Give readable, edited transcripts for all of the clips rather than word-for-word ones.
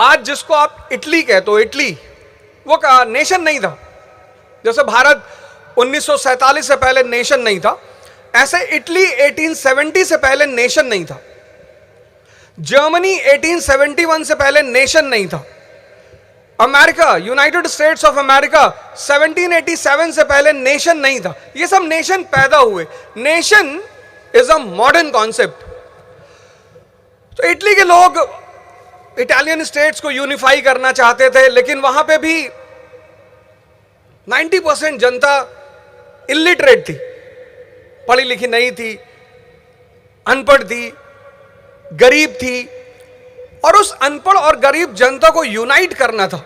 आज जिसको आप इटली कहते हो, इटली वो नेशन नहीं था। जैसे भारत 1947 से पहले नेशन नहीं था, ऐसे इटली 1870 से पहले नेशन नहीं था। जर्मनी 1871 से पहले नेशन नहीं था। America, United states of America 1787 से पहले नेशन नहीं था। ये सब नेशन पैदा हुए। Nation is a modern concept. तो इटली के लोग इटालियन स्टेट्स को यूनिफाई करना चाहते थे, लेकिन वहां पे भी 90% जनता इलिटरेट थी, पढ़ी लिखी नहीं थी, अनपढ़ थी, गरीब थी। और उस अनपढ़ और गरीब जनता को यूनाइट करना था।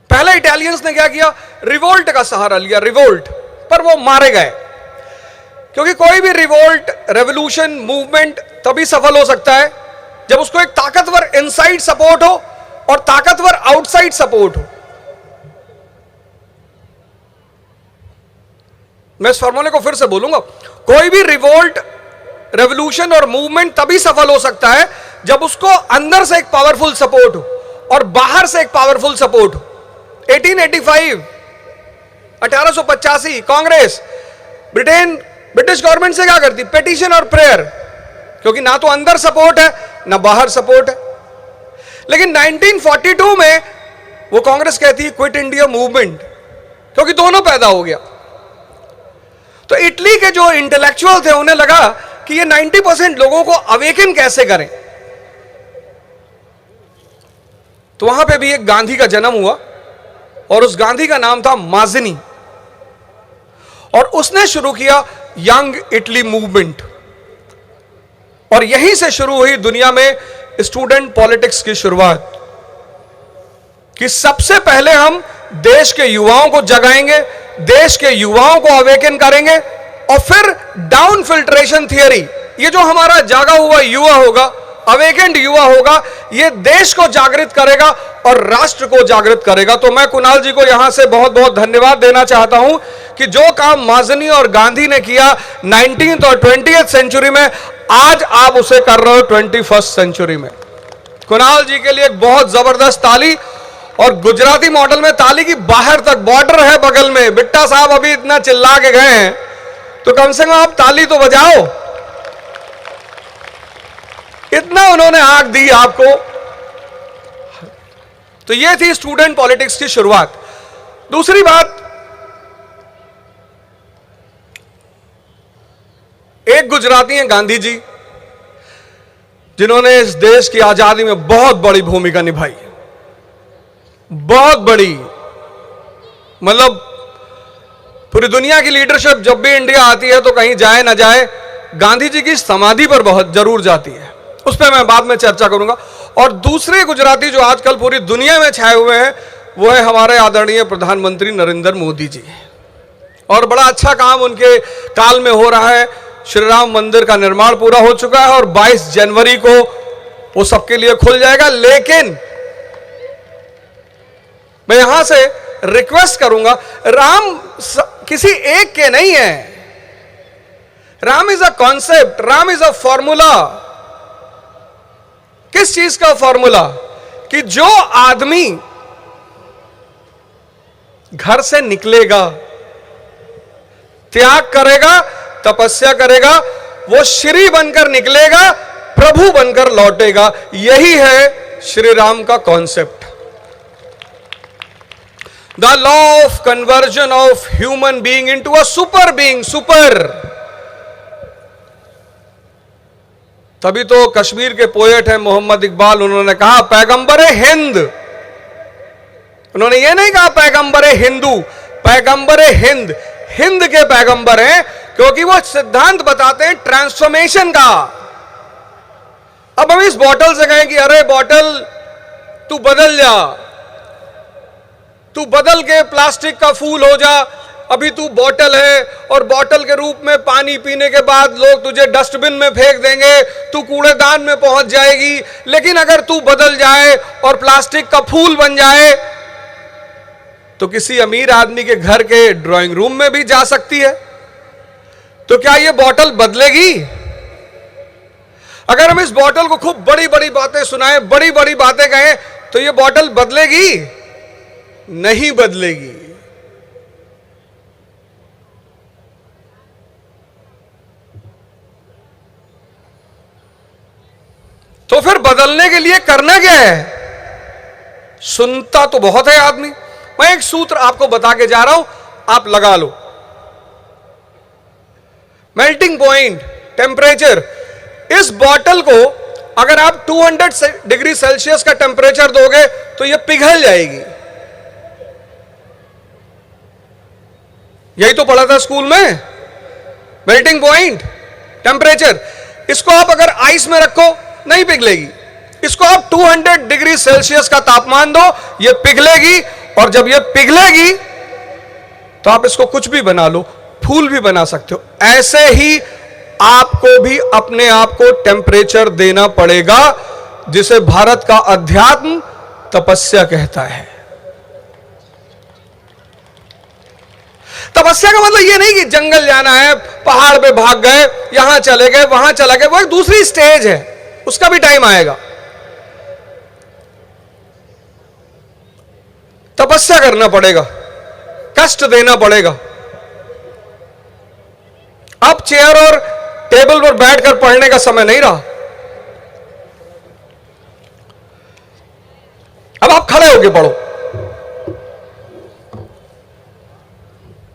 पहले इटालियंस ने क्या किया? रिवोल्ट का सहारा लिया, रिवोल्ट। पर वो मारे गए, क्योंकि कोई भी रिवोल्ट, रेवोल्यूशन, मूवमेंट तभी सफल हो सकता है जब उसको एक ताकतवर इनसाइड सपोर्ट हो और ताकतवर आउटसाइड सपोर्ट हो। मैं इस फॉर्मूले को फिर से बोलूंगा, कोई भी रिवोल्ट, रेवोल्यूशन और मूवमेंट तभी सफल हो सकता है जब उसको अंदर से एक पावरफुल सपोर्ट हो और बाहर से एक पावरफुल सपोर्ट हो। 1885, 1885 कांग्रेस ब्रिटिश गवर्नमेंट से क्या करती? पिटीशन और प्रेयर, क्योंकि ना तो अंदर सपोर्ट है ना बाहर सपोर्ट है। लेकिन 1942 में वो कांग्रेस कहती है क्विट इंडिया मूवमेंट, क्योंकि दोनों पैदा हो गया। तो इटली के जो इंटेलेक्चुअल थे उन्हें लगा कि ये 90% लोगों को अवेकन कैसे करें। तो वहां पे भी एक गांधी का जन्म हुआ और उस गांधी का नाम था माज़िनी, और उसने शुरू किया यंग इटली मूवमेंट। और यहीं से शुरू हुई दुनिया में स्टूडेंट पॉलिटिक्स की शुरुआत, कि सबसे पहले हम देश के युवाओं को जगाएंगे, देश के युवाओं को अवेकन करेंगे, और फिर डाउन फिल्ट्रेशन थियरी, ये जो हमारा जागा हुआ युवा होगा, अवेकेंड युवा होगा, ये देश को जागृत करेगा और राष्ट्र को जागृत करेगा। तो मैं कुणाल जी को यहां से बहुत बहुत धन्यवाद देना चाहता हूं कि जो काम माज़िनी और गांधी ने किया 19th और 20th सेंचुरी में, आज आप उसे कर रहे हो 21st सेंचुरी में। कुणाल जी के लिए एक बहुत जबरदस्त ताली। और गुजराती मॉडल में ताली की बाहर तक बॉर्डर है बगल में, बिट्टा साहब अभी इतना चिल्ला के गए हैं, तो कम से कम आप ताली तो बजाओ। इतना उन्होंने आंख दी आपको। तो ये थी स्टूडेंट पॉलिटिक्स की शुरुआत। दूसरी बात, एक गुजराती हैं गांधी जी, जिन्होंने इस देश की आजादी में बहुत बड़ी भूमिका निभाई, बहुत बड़ी। मतलब पूरी दुनिया की लीडरशिप जब भी इंडिया आती है तो कहीं जाए ना जाए, गांधी जी की समाधि पर बहुत जरूर जाती है। उस पर मैं बाद में चर्चा करूंगा। और दूसरे गुजराती जो आजकल पूरी दुनिया में छाए हुए हैं, वो है हमारे आदरणीय प्रधानमंत्री नरेंद्र मोदी जी। और बड़ा अच्छा काम उनके काल में हो रहा है। श्री राम मंदिर का निर्माण पूरा हो चुका है और 22 जनवरी को वो सबके लिए खुल जाएगा। लेकिन मैं यहां से रिक्वेस्ट करूंगा, राम किसी एक के नहीं है। Ram is a concept, Ram is a formula. किस चीज का फॉर्मूला? कि जो आदमी घर से निकलेगा, त्याग करेगा, तपस्या करेगा, वो श्री बनकर निकलेगा, प्रभु बनकर लौटेगा। यही है श्री राम का concept. The law of conversion of human being into a super being, super। तभी तो कश्मीर के पोएट हैं मोहम्मद इकबाल, उन्होंने कहा पैगंबर हिंद। उन्होंने ये नहीं कहा पैगंबर हिंदू, पैगंबर हिंद। हिंद के पैगंबर हैं क्योंकि वो सिद्धांत बताते हैं ट्रांसफॉर्मेशन का। अब हम इस बॉटल से कहें कि अरे बॉटल तू बदल जा, तू बदल के प्लास्टिक का फूल हो जा, अभी तू बॉटल है और बॉटल के रूप में पानी पीने के बाद लोग तुझे डस्टबिन में फेंक देंगे, तू कूड़ेदान में पहुंच जाएगी। लेकिन अगर तू बदल जाए और प्लास्टिक का फूल बन जाए तो किसी अमीर आदमी के घर के ड्राइंग रूम में भी जा सकती है। तो क्या ये बॉटल बदलेगी? अगर हम इस बॉटल को खूब बड़ी बड़ी बातें सुनाएं, बड़ी बड़ी बातें कहें, तो ये बॉटल बदलेगी? नहीं बदलेगी। तो फिर बदलने के लिए करना क्या है? सुनता तो बहुत है आदमी। मैं एक सूत्र आपको बता के जा रहा हूं, आप लगा लो। मेल्टिंग पॉइंट, टेम्परेचर, इस बॉटल को अगर आप 200 डिग्री सेल्सियस का टेम्परेचर दोगे तो यह पिघल जाएगी। यही तो पढ़ा था स्कूल में, मेल्टिंग पॉइंट, टेम्परेचर। इसको आप अगर आइस में रखो नहीं पिघलेगी, इसको आप 200 डिग्री सेल्सियस का तापमान दो, यह पिघलेगी। और जब यह पिघलेगी तो आप इसको कुछ भी बना लो, फूल भी बना सकते हो। ऐसे ही आपको भी अपने आप को टेम्परेचर देना पड़ेगा, जिसे भारत का अध्यात्म तपस्या कहता है। तपस्या का मतलब यह नहीं कि जंगल जाना है, पहाड़ पे भाग गए, यहां चले गए, वहां चला गए, वो एक दूसरी स्टेज है, उसका भी टाइम आएगा। तपस्या करना पड़ेगा, कष्ट देना पड़ेगा। अब चेयर और टेबल पर बैठकर पढ़ने का समय नहीं रहा। अब आप खड़े होकर पढ़ो।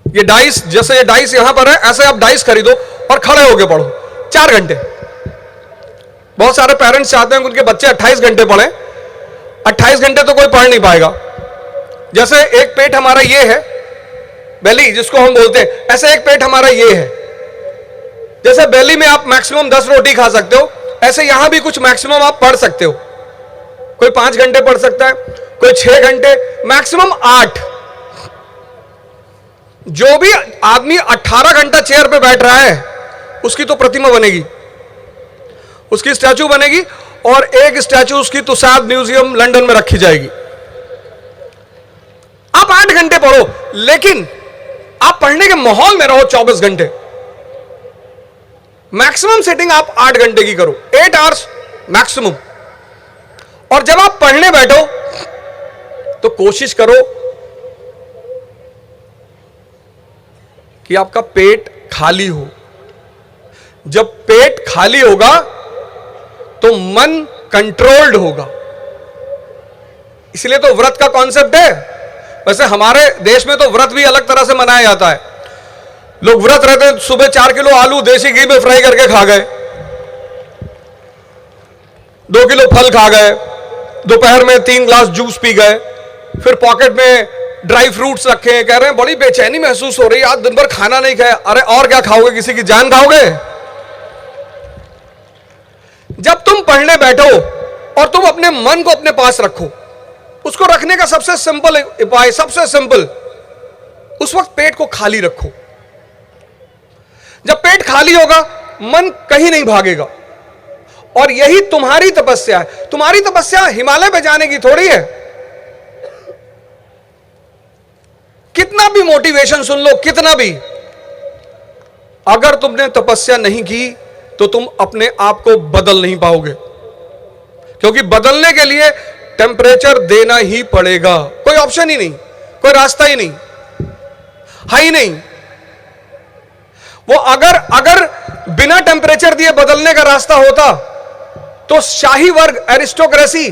ये डाइस, जैसे ये डाइस यहां पर है, ऐसे आप डाइस खरीदो और खड़े होकर पढ़ो 4 घंटे। बहुत सारे पेरेंट्स चाहते हैं कि उनके बच्चे 28 घंटे पढ़ें। 28 घंटे तो कोई पढ़ नहीं पाएगा। जैसे एक पेट हमारा ये है, बेली जिसको हम बोलते हैं, ऐसे एक पेट हमारा ये है। जैसे बेली में आप मैक्सिमम 10 रोटी खा सकते हो, ऐसे यहां भी कुछ मैक्सिमम आप पढ़ सकते हो। कोई 5 घंटे पढ़ सकता है, कोई 6 घंटे, मैक्सिमम 8। जो भी आदमी 18 घंटा चेयर पे बैठ रहा है, उसकी तो प्रतिमा बनेगी, उसकी स्टैचू बनेगी, और एक स्टैचू उसकी तुसाद म्यूजियम लंदन में रखी जाएगी। आप 8 घंटे पढ़ो, लेकिन आप पढ़ने के माहौल में रहो 24 घंटे। मैक्सिमम सेटिंग आप 8 घंटे की करो, 8 आवर्स मैक्सिमम। और जब आप पढ़ने बैठो तो कोशिश करो कि आपका पेट खाली हो। जब पेट खाली होगा तो मन कंट्रोल्ड होगा। इसलिए तो व्रत का कॉन्सेप्ट है। वैसे हमारे देश में तो व्रत भी अलग तरह से मनाया जाता है। लोग व्रत रहते हैं, सुबह 4 किलो आलू देसी घी में फ्राई करके खा गए, 2 किलो फल खा गए, दोपहर में 3 ग्लास जूस पी गए, फिर पॉकेट में ड्राई फ्रूट्स रखे हैं, कह रहे हैं बड़ी बेचैनी महसूस हो रही है, आज दिन भर खाना नहीं खाया। अरे और क्या खाओगे? किसी की जान खाओगे? जब तुम पढ़ने बैठो और तुम अपने मन को अपने पास रखो, उसको रखने का सबसे सिंपल उपाय, सबसे सिंपल, उस वक्त पेट को खाली रखो। जब पेट खाली होगा, मन कहीं नहीं भागेगा। और यही तुम्हारी तपस्या है। तुम्हारी तपस्या हिमालय पे जाने की थोड़ी है। कितना भी मोटिवेशन सुन लो, कितना भी, अगर तुमने तपस्या नहीं की तो तुम अपने आप को बदल नहीं पाओगे। क्योंकि बदलने के लिए टेम्परेचर देना ही पड़ेगा। कोई ऑप्शन ही नहीं, कोई रास्ता ही नहीं है ही नहीं। वो अगर बिना टेम्परेचर दिए बदलने का रास्ता होता तो शाही वर्ग, एरिस्टोक्रेसी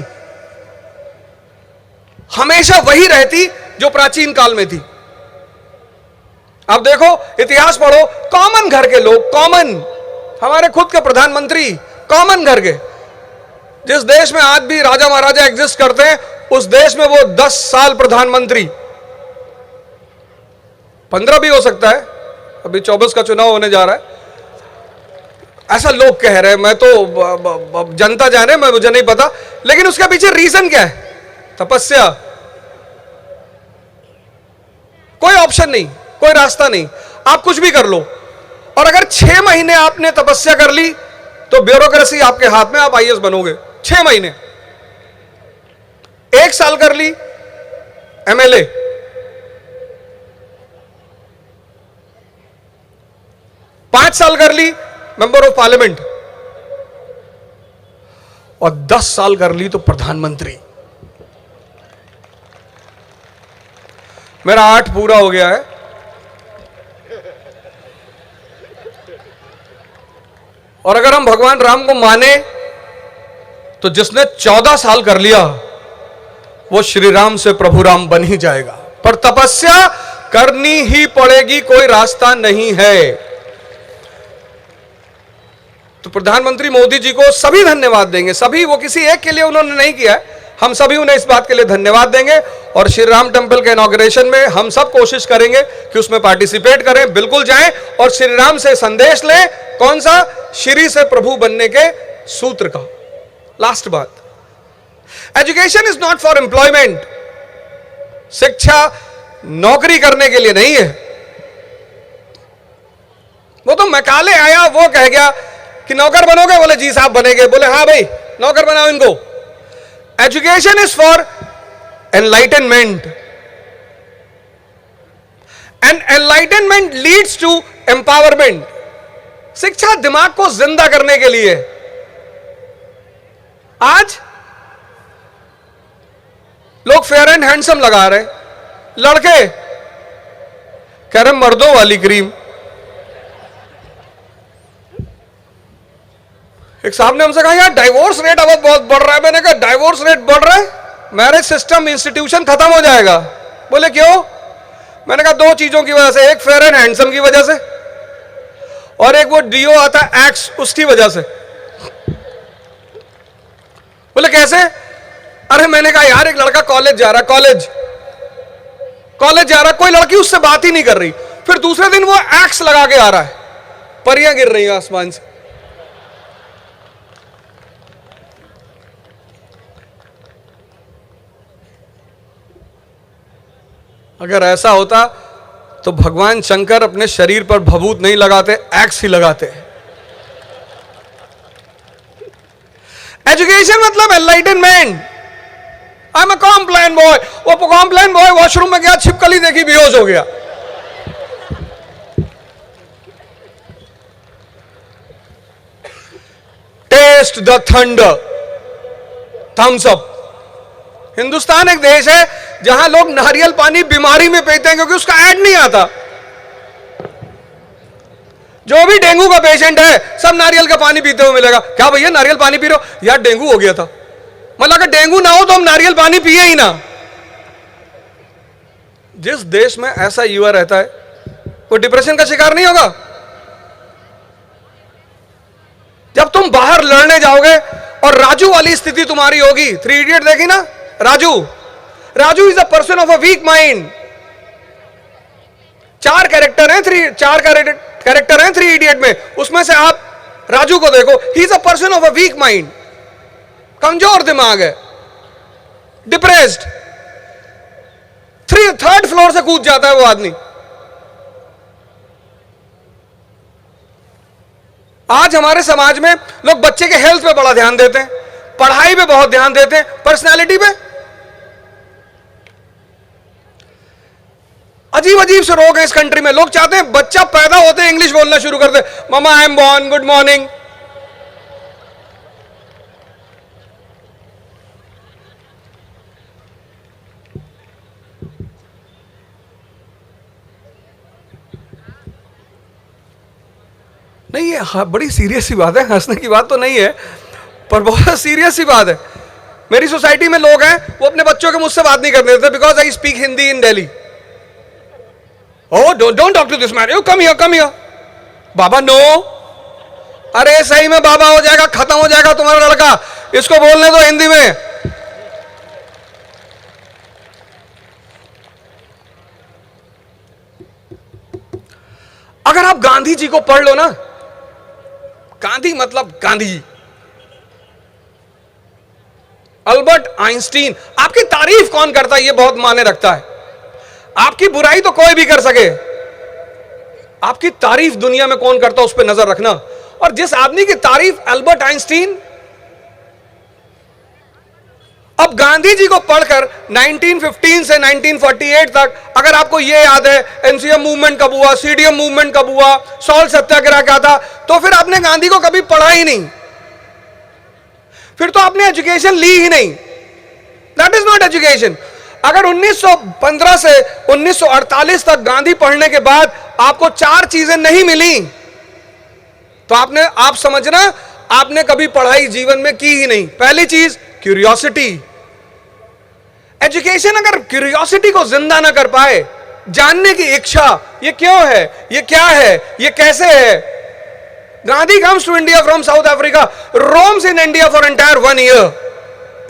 हमेशा वही रहती जो प्राचीन काल में थी। अब देखो, इतिहास पढ़ो, कॉमन घर के लोग, कॉमन, हमारे खुद के प्रधानमंत्री कॉमन घर के, जिस देश में आज भी राजा महाराजा एग्जिस्ट करते हैं, उस देश में वो 10 साल प्रधानमंत्री, 15 भी हो सकता है, अभी 24 का चुनाव होने जा रहा है, ऐसा लोग कह रहे हैं। मैं तो जनता जाने, मैं, मुझे नहीं पता, लेकिन उसके पीछे रीजन क्या है? तपस्या। कोई ऑप्शन नहीं, कोई रास्ता नहीं, आप कुछ भी कर लो। और अगर 6 महीने आपने तपस्या कर ली तो ब्यूरोक्रेसी आपके हाथ में, आप आईएएस बनोगे। 6 महीने, 1 साल कर ली एमएलए, 5 साल कर ली मेंबर ऑफ पार्लियामेंट, और 10 साल कर ली तो प्रधानमंत्री। मेरा 8 पूरा हो गया है। और अगर हम भगवान राम को माने तो जिसने 14 साल कर लिया वो श्री राम से प्रभु राम बन ही जाएगा, पर तपस्या करनी ही पड़ेगी, कोई रास्ता नहीं है। तो प्रधानमंत्री मोदी जी को सभी धन्यवाद देंगे, सभी, वो किसी एक के लिए उन्होंने नहीं किया है, हम सभी उन्हें इस बात के लिए धन्यवाद देंगे। और श्री राम टेंपल के इनॉग्रेशन में हम सब कोशिश करेंगे कि उसमें पार्टिसिपेट करें, बिल्कुल जाएं और श्री राम से संदेश लें। कौन सा? श्री से प्रभु बनने के सूत्र का। लास्ट बात, education is not for employment. शिक्षा नौकरी करने के लिए नहीं है। वो तो मैकाले आया, वो कह गया कि नौकर बनोगे, बोले जी साहब बनेंगे, बोले हाँ भाई नौकर बनाओ इनको। Education is for enlightenment and enlightenment leads to empowerment. शिक्षा दिमाग को जिंदा करने के लिए। आज लोग फेयर एंड हैंडसम लगा रहे, लड़के कह रहे मर्दों वाली क्रीम। एक साहब ने हमसे कहा यार डाइवोर्स रेट अब बहुत बढ़ रहा है। मैंने कहा डाइवोर्स रेट बढ़ रहा है, मैरिज सिस्टम इंस्टीट्यूशन खत्म हो जाएगा। बोले क्यों? मैंने कहा 2 चीजों की वजह से, एक फेयर एंड हैंडसम की वजह से और एक वो डीओ आता है एक्स, उसकी वजह से। बोले कैसे? अरे मैंने कहा यार एक लड़का कॉलेज जा रहा, कॉलेज जा रहा, कोई लड़की उससे बात ही नहीं कर रही, फिर दूसरे दिन वो एक्स लगा के आ रहा है, परियां गिर रही हैं आसमान से। अगर ऐसा होता तो भगवान शंकर अपने शरीर पर भभूत नहीं लगाते, एक्स ही लगाते। एजुकेशन मतलब enlightenment. I am a Complan boy. वो कॉम्प्लेन बॉय वॉशरूम में गया, छिपकली देखी, बेहोश हो गया। Taste the thunder, Thums Up. Hindustan एक देश है जहां लोग नारियल पानी बीमारी में पीते हैं क्योंकि उसका ऐड नहीं आता। जो भी डेंगू का पेशेंट है सब नारियल का पानी पीते हुए मिलेगा। क्या भैया नारियल पानी पी रहे हो? यार डेंगू हो गया था। मतलब अगर डेंगू ना हो तो हम नारियल पानी पिए ही ना। जिस देश में ऐसा युवा रहता है वो डिप्रेशन का शिकार नहीं होगा। जब तुम बाहर लड़ने जाओगे और राजू वाली स्थिति तुम्हारी होगी। 3 इडियट देखी ना? Raju is a person of a weak mind. 4 character हैं 3 इडियट में, उसमें से आप राजू को देखो। He is a person of a weak mind, कमजोर दिमाग है, डिप्रेस्ड। 3rd फ्लोर से कूद जाता है वो आदमी। आज हमारे समाज में लोग बच्चे के हेल्थ पे बड़ा ध्यान देते हैं, पढ़ाई पे बहुत ध्यान देते हैं, पर्सनालिटी पे अजीब अजीब से रोग है इस कंट्री में। लोग चाहते हैं बच्चा पैदा होते इंग्लिश बोलना शुरू कर दे। मामा I am born, good morning. नहीं है, हाँ, बड़ी सीरियस सी बात है, हंसने की बात तो नहीं है पर बहुत सीरियस सी बात है। मेरी सोसाइटी में लोग हैं वो अपने बच्चों के मुझसे बात नहीं करने देते because I speak Hindi in Delhi. Oh, don't talk to this man. You come here. बाबा नो। अरे सही में बाबा हो जाएगा, खत्म हो जाएगा तुम्हारा लड़का, इसको बोलने दो हिंदी में। अगर आप गांधी जी को पढ़ लो ना, गांधी मतलब गांधी जी, अल्बर्ट आइंस्टीन। आपकी तारीफ कौन करता है ये बहुत मायने रखता है। आपकी बुराई तो कोई भी कर सके, आपकी तारीफ दुनिया में कौन करता है उस पर नजर रखना। और जिस आदमी की तारीफ अल्बर्ट आइंस्टीन, अब गांधी जी को पढ़कर 1915 से 1948 तक अगर आपको यह याद है एनसीएम मूवमेंट कब हुआ, सीडीएम मूवमेंट कब हुआ, सॉल्ट सत्याग्रह क्या था, तो फिर आपने गांधी को कभी पढ़ा ही नहीं। फिर तो आपने एजुकेशन ली ही नहीं। That is not education. अगर 1915 से 1948 तक गांधी पढ़ने के बाद आपको 4 चीजें नहीं मिली तो आप समझना आपने कभी पढ़ाई जीवन में की ही नहीं। पहली चीज क्यूरियोसिटी। एजुकेशन अगर क्यूरियोसिटी को जिंदा ना कर पाए, जानने की इच्छा, ये क्यों है, ये क्या है, ये कैसे है। Gandhi comes to India from South Africa, roams in India for entire 1 year.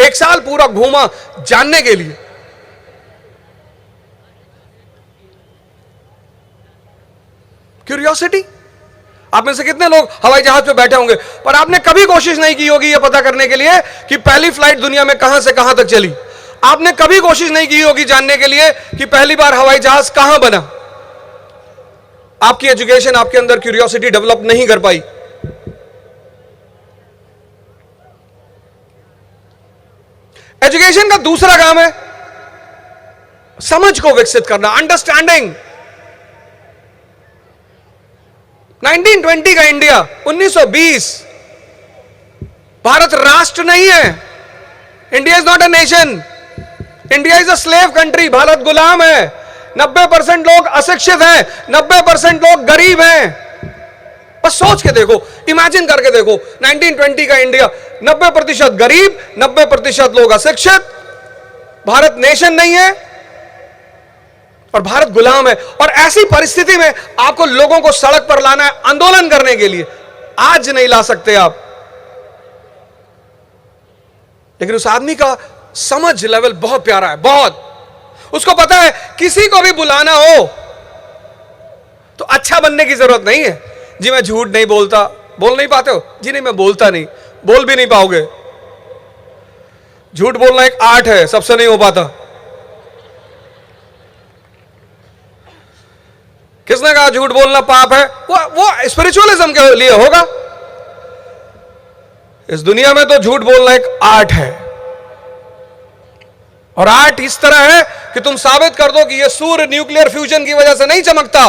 1 साल पूरा घूमा जानने के लिए। क्यूरियोसिटी। आप में से कितने लोग हवाई जहाज पे बैठे होंगे पर आपने कभी कोशिश नहीं की होगी यह पता करने के लिए कि पहली फ्लाइट दुनिया में कहां से कहां तक चली। आपने कभी कोशिश नहीं की होगी जानने के लिए कि पहली बार हवाई जहाज कहां बना। आपकी एजुकेशन आपके अंदर क्यूरियोसिटी डेवलप नहीं कर पाई। एजुकेशन का दूसरा काम है समझ को विकसित करना, अंडरस्टैंडिंग। 1920 का इंडिया, 1920, भारत राष्ट्र नहीं है। India is not a nation, India is a slave country. Bharat गुलाम है। 90% लोग अशिक्षित हैं, 90% लोग गरीब हैं। बस सोच के देखो, इमेजिन करके देखो, 1920 का इंडिया, 90% गरीब, 90% लोग अशिक्षित, भारत नेशन नहीं है और भारत गुलाम है। और ऐसी परिस्थिति में आपको लोगों को सड़क पर लाना है आंदोलन करने के लिए। आज नहीं ला सकते आप, लेकिन उस आदमी का समझ लेवल बहुत प्यारा है, बहुत। उसको पता है किसी को भी बुलाना हो तो अच्छा बनने की जरूरत नहीं है। जी मैं झूठ नहीं बोलता, बोल नहीं पाते हो जी? नहीं, मैं बोलता नहीं, बोल भी नहीं पाओगे। झूठ बोलना एक आर्ट है, सबसे नहीं हो पाता। किसने कहा झूठ बोलना पाप है? वो स्पिरिचुअलिज्म के लिए होगा। इस दुनिया में तो झूठ बोलना एक आर्ट है, और आर्ट इस तरह है कि तुम साबित कर दो कि यह सूर्य न्यूक्लियर फ्यूजन की वजह से नहीं चमकता,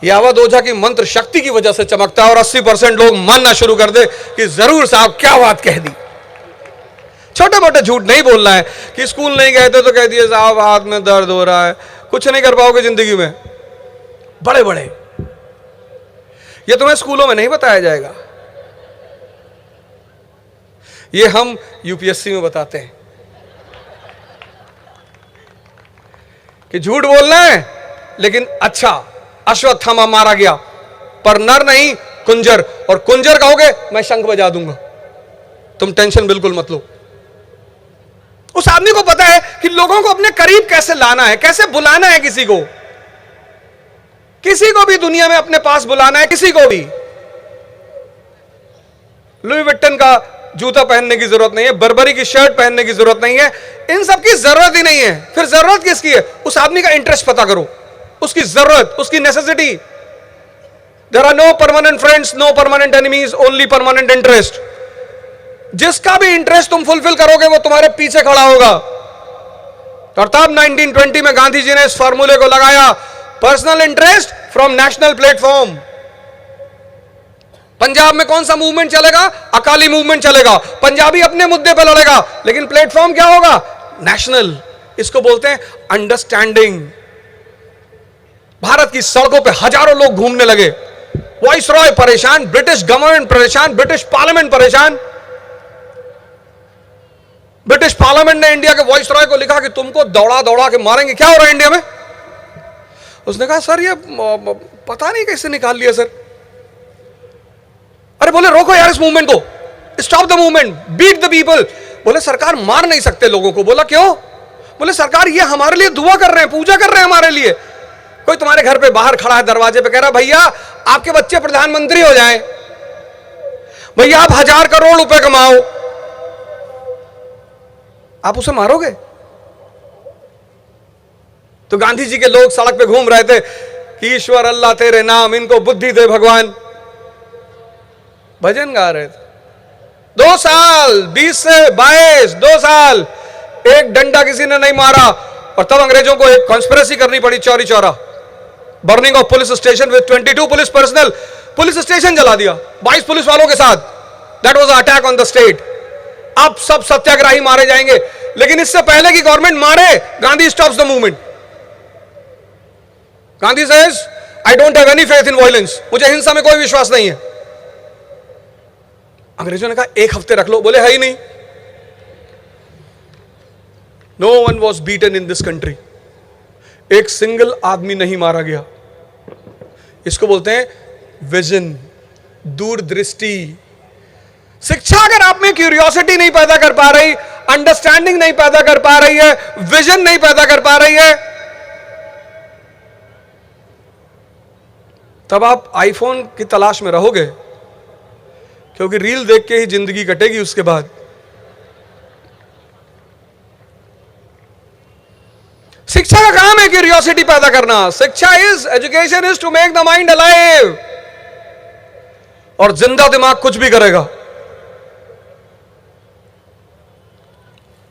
यह अवध ओझा की मंत्र शक्ति की वजह से चमकता है। और 80% लोग मानना शुरू कर दे कि जरूर साहब क्या बात कह दी। छोटे मोटे झूठ नहीं बोलना है कि स्कूल नहीं गए थे तो कह दिए साहब हाथ में दर्द हो रहा है। कुछ नहीं कर पाओगे जिंदगी में। बड़े बड़े ये तुम्हें स्कूलों में नहीं बताया जाएगा, ये हम यूपीएससी में बताते हैं कि झूठ बोलना है लेकिन अच्छा। अश्वत्थामा मारा गया पर नर नहीं कुंजर, और कुंजर कहोगे मैं शंख बजा दूंगा, तुम टेंशन बिल्कुल मत लो। उस आदमी को पता है कि लोगों को अपने करीब कैसे लाना है, कैसे बुलाना है। किसी को भी दुनिया में अपने पास बुलाना है, किसी को भी। लुई विट्टन का जूता पहनने की जरूरत नहीं है, बर्बरी की शर्ट पहनने की जरूरत नहीं है, इन सब की जरूरत ही नहीं है। फिर जरूरत किसकी है? उस आदमी का इंटरेस्ट पता करो, उसकी जरूरत, उसकी necessity. There are no permanent friends, no permanent enemies, only permanent interest. जिसका भी इंटरेस्ट तुम फुलफिल करोगे वो तुम्हारे पीछे खड़ा होगा। और तब 1920 में गांधी जी ने इस फॉर्मूले को लगाया, personal interest from national platform. Punjab में कौन सा मूवमेंट चलेगा? अकाली मूवमेंट चलेगा। पंजाबी अपने मुद्दे पर लड़ेगा, लेकिन प्लेटफॉर्म क्या होगा? नेशनल। इसको बोलते हैं अंडरस्टैंडिंग। भारत की सड़कों पे हजारों लोग घूमने लगे। वॉइस रॉय परेशान, ब्रिटिश गवर्नमेंट परेशान, ब्रिटिश पार्लियामेंट परेशान। ब्रिटिश पार्लियामेंट ने इंडिया के वॉइस रॉय को लिखा कि तुमको दौड़ा दौड़ा के मारेंगे, क्या हो रहा है इंडिया में? उसने कहा सर ये पता नहीं कैसे निकाल लिया सर। अरे बोले रोको यार इस मूवमेंट को, stop the movement, beat the people. बोले सरकार मार नहीं सकते लोगों को। बोला क्यों? बोले सरकार ये हमारे लिए दुआ कर रहे हैं, पूजा कर रहे हैं हमारे लिए। कोई तुम्हारे घर पे बाहर खड़ा है दरवाजे पे, कह रहा भैया आपके बच्चे प्रधानमंत्री हो जाएं, भैया आप 1000 करोड़ रुपए कमाओ, आप उसे मारोगे? तो गांधी जी के लोग सड़क पे घूम रहे थे कि ईश्वर अल्लाह तेरे नाम, इनको बुद्धि दे भगवान, भजन गा रहे थे। 2 साल, 20 से 22, 2 साल एक डंडा किसी ने नहीं मारा। और तब अंग्रेजों को एक कॉन्स्पिरेसी करनी पड़ी Chauri Chaura, burning of police station with 22 police personal. Police station जला दिया 22 पुलिस वालों के साथ। That was attack on the state. अब सब सत्याग्रही मारे जाएंगे, लेकिन इससे पहले कि गवर्नमेंट मारे, Gandhi stops the movement. Gandhi says I don't have any faith in violence, मुझे हिंसा में कोई विश्वास नहीं है। अंग्रेजों ने कहा एक हफ्ते रख लो, बोले है ही नहीं। No one was beaten in this country, एक सिंगल आदमी नहीं मारा गया। इसको बोलते हैं विजन, दूरदृष्टि। शिक्षा अगर आप में क्यूरियोसिटी नहीं पैदा कर पा रही, अंडरस्टैंडिंग नहीं पैदा कर पा रही है, विजन नहीं पैदा कर पा रही है, तब आप आईफोन की तलाश में रहोगे, क्योंकि रील देख के ही जिंदगी कटेगी उसके बाद। शिक्षा का काम है क्यूरियोसिटी पैदा करना। शिक्षा is, education is to make the mind alive. और जिंदा दिमाग कुछ भी करेगा।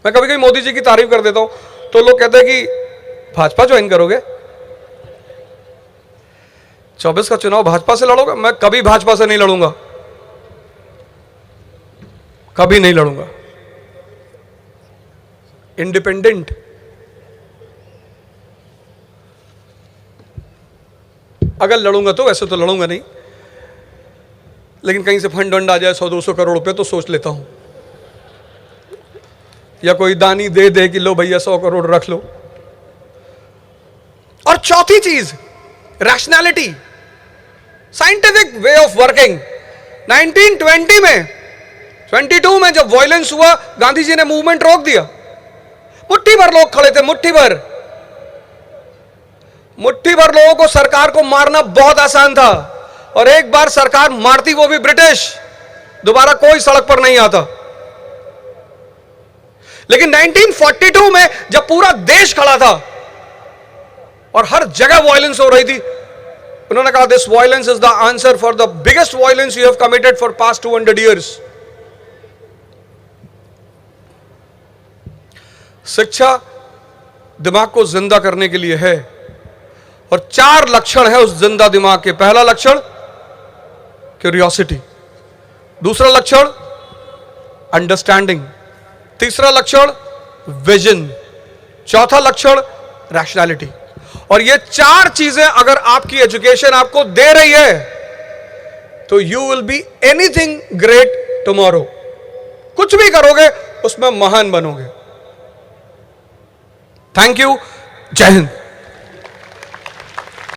मैं कभी कभी मोदी जी की तारीफ कर देता हूं तो लोग कहते हैं कि भाजपा ज्वाइन करोगे, 24 का चुनाव भाजपा से लड़ोगे। मैं कभी भाजपा से नहीं लड़ूंगा, कभी नहीं लड़ूंगा। इंडिपेंडेंट। अगर लड़ूंगा तो, वैसे तो लड़ूंगा नहीं, लेकिन कहीं से फंड वंड आ जाए 100-200 करोड़ रुपए तो सोच लेता हूं, या कोई दानी दे दे कि लो भैया 100 करोड़ रख लो। और चौथी चीज, rationality, scientific way of working. 1920 में, 22 में जब वायलेंस हुआ, गांधी जी ने मूवमेंट रोक दिया। मुट्ठी भर लोग खड़े थे, मुट्ठी भर लोगों को सरकार को मारना बहुत आसान था, और एक बार सरकार मारती, वो भी ब्रिटिश, दोबारा कोई सड़क पर नहीं आता। लेकिन 1942 में जब पूरा देश खड़ा था और हर जगह वायलेंस हो रही थी, उन्होंने कहा this violence is the answer for the biggest violence you have committed for past 200 years। शिक्षा दिमाग को जिंदा करने के लिए है, और 4 लक्षण है उस जिंदा दिमाग के। पहला लक्षण क्यूरियोसिटी, दूसरा लक्षण अंडरस्टैंडिंग, तीसरा लक्षण विजन, चौथा लक्षण रैशनैलिटी। और ये 4 चीजें अगर आपकी एजुकेशन आपको दे रही है तो you will be anything great tomorrow. कुछ भी करोगे उसमें महान बनोगे। थैंक यू, जय हिंद।